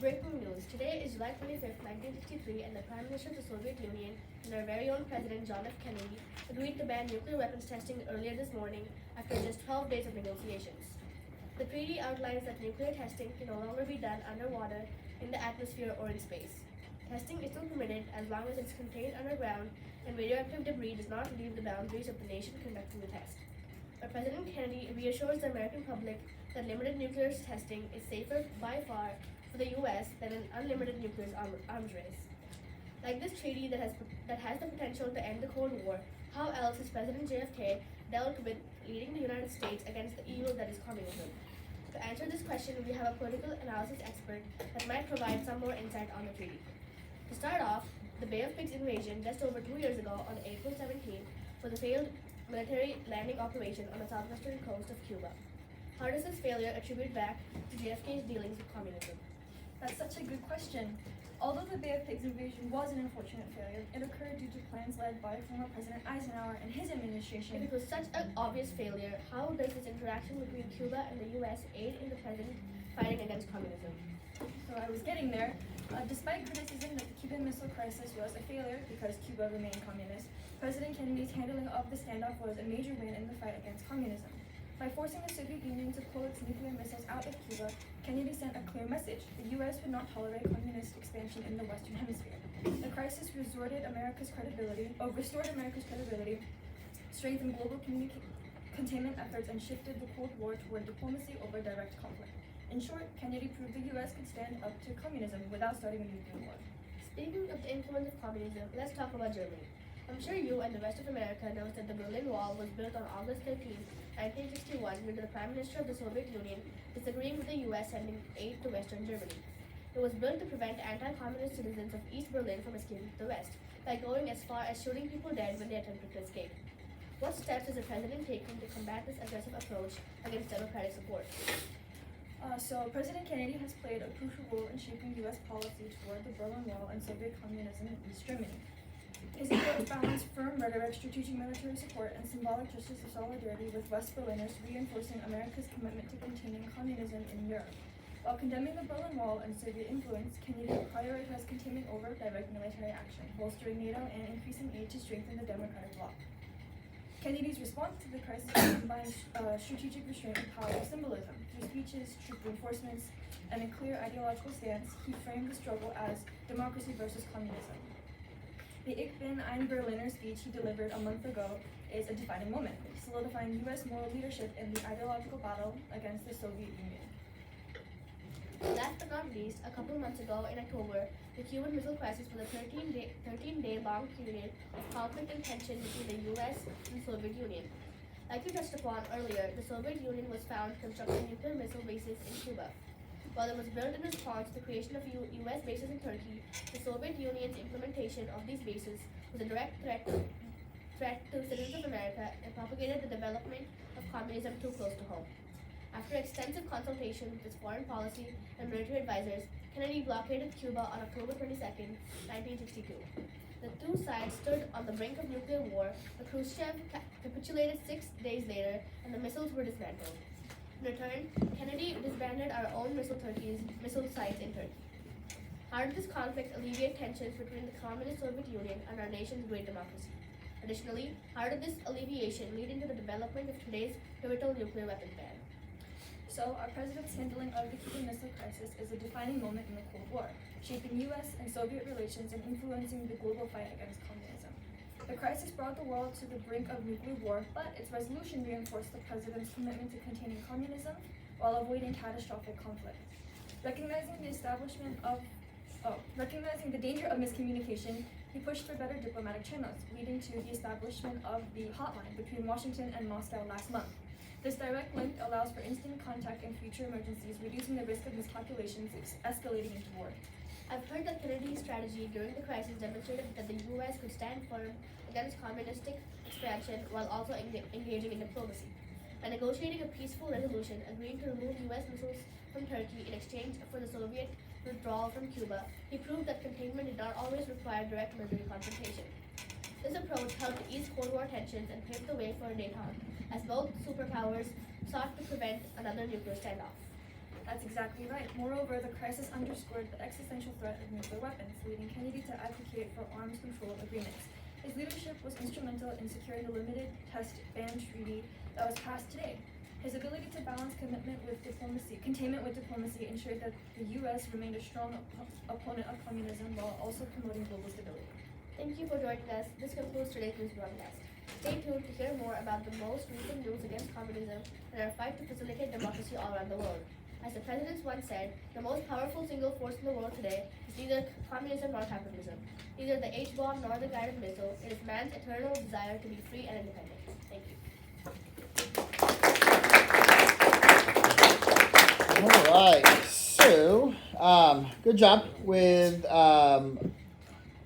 Breaking news. Today is July 25th, 1963, and the Prime Minister of the Soviet Union and our very own President John F. Kennedy agreed to ban nuclear weapons testing earlier this morning after just 12 days of negotiations. The treaty outlines that nuclear testing can no longer be done underwater, in the atmosphere, or in space. Testing is still permitted as long as it's contained underground and radioactive debris does not leave the boundaries of the nation conducting the test. But President Kennedy reassures the American public that limited nuclear testing is safer by far for the U.S. than an unlimited nuclear arms race. Like this treaty that has the potential to end the Cold War, how else has President JFK dealt with leading the United States against the evil that is communism? To answer this question, we have a political analysis expert that might provide some more insight on the treaty. To start off, the Bay of Pigs invasion just over 2 years ago on April 17 was a failed military landing operation on the southwestern coast of Cuba. How does this failure attribute back to JFK's dealings with communism? That's such a good question. Although the Bay of Pigs invasion was an unfortunate failure, it occurred due to plans led by former President Eisenhower and his administration. If it was such an obvious failure, how does this interaction between Cuba and the U.S. aid in the present fighting against communism? So I was getting there. Despite criticism that the Cuban Missile Crisis was a failure because Cuba remained communist, President Kennedy's handling of the standoff was a major win in the fight against communism. By forcing the Soviet Union to pull its nuclear missiles out of Cuba, Kennedy sent a clear message: the U.S. would not tolerate communist expansion in the Western Hemisphere. The crisis restored America's credibility, strengthened global containment efforts, and shifted the Cold War toward diplomacy over direct conflict. In short, Kennedy proved the U.S. could stand up to communism without starting a nuclear war. Speaking of the influence of communism, let's talk about Germany. I'm sure you and the rest of America knows that the Berlin Wall was built on August 13, 1961, due to the Prime Minister of the Soviet Union disagreeing with the U.S. sending aid to Western Germany. It was built to prevent anti-communist citizens of East Berlin from escaping to the West, by going as far as shooting people dead when they attempted to escape. What steps is the President taking to combat this aggressive approach against democratic support? So President Kennedy has played a crucial role in shaping U.S. policy toward the Berlin Wall and Soviet communism in East Germany. His approach balanced firm rhetoric, strategic military support, and symbolic gestures of solidarity with West Berliners, reinforcing America's commitment to containing communism in Europe. While condemning the Berlin Wall and Soviet influence, Kennedy prioritized containment over direct military action, bolstering NATO and increasing aid to strengthen the democratic bloc. Kennedy's response to the crisis combines strategic restraint with powerful symbolism. Through speeches, troop reinforcements, and a clear ideological stance, he framed the struggle as democracy versus communism. The Ich bin ein Berliner speech he delivered a month ago is a defining moment, solidifying U.S. moral leadership in the ideological battle against the Soviet Union. Last but not least, a couple months ago in October, the Cuban Missile Crisis was a 13-day long period of conflict and tension between the U.S. and the Soviet Union. Like we touched upon earlier, the Soviet Union was found constructing nuclear missile bases in Cuba. While it was built in response to the creation of U.S. bases in Turkey, the Soviet Union's implementation of these bases was a direct threat to citizens of America and propagated the development of communism too close to home. After extensive consultation with its foreign policy and military advisors, Kennedy blockaded Cuba on October 22, 1962. The two sides stood on the brink of nuclear war, but Khrushchev capitulated 6 days later, and the missiles were dismantled. In return, Kennedy disbanded our own missile sites in Turkey. How did this conflict alleviate tensions between the communist Soviet Union and our nation's great democracy? Additionally, how did this alleviation lead into the development of today's pivotal nuclear weapons ban? So, our president's handling of the Cuban Missile Crisis is a defining moment in the Cold War, shaping U.S. and Soviet relations and influencing the global fight against communism. The crisis brought the world to the brink of nuclear war, but its resolution reinforced the president's commitment to containing communism while avoiding catastrophic conflict. Recognizing the danger of miscommunication, he pushed for better diplomatic channels, leading to the establishment of the hotline between Washington and Moscow last month. This direct link allows for instant contact in future emergencies, reducing the risk of miscalculations escalating into war. I've heard that Kennedy's strategy during the crisis demonstrated that the U.S. could stand firm against communistic expansion while also engaging in diplomacy. By negotiating a peaceful resolution agreeing to remove U.S. missiles from Turkey in exchange for the Soviet withdrawal from Cuba, he proved that containment did not always require direct military confrontation. This approach helped ease Cold War tensions and paved the way for a détente, as both superpowers sought to prevent another nuclear standoff. That's exactly right. Moreover, the crisis underscored the existential threat of nuclear weapons, leading Kennedy to advocate for arms control agreements. His leadership was instrumental in securing the limited test ban treaty that was passed today. His ability to balance containment with diplomacy ensured that the U.S. remained a strong opponent of communism while also promoting global stability. Thank you for joining us. This concludes today's news broadcast. Stay tuned to hear more about the most recent news against communism and our fight to facilitate democracy all around the world. As the president once said, the most powerful single force in the world today is neither communism nor capitalism, neither the H-bomb nor the guided missile. It is man's eternal desire to be free and independent. Thank you. All right, so good job with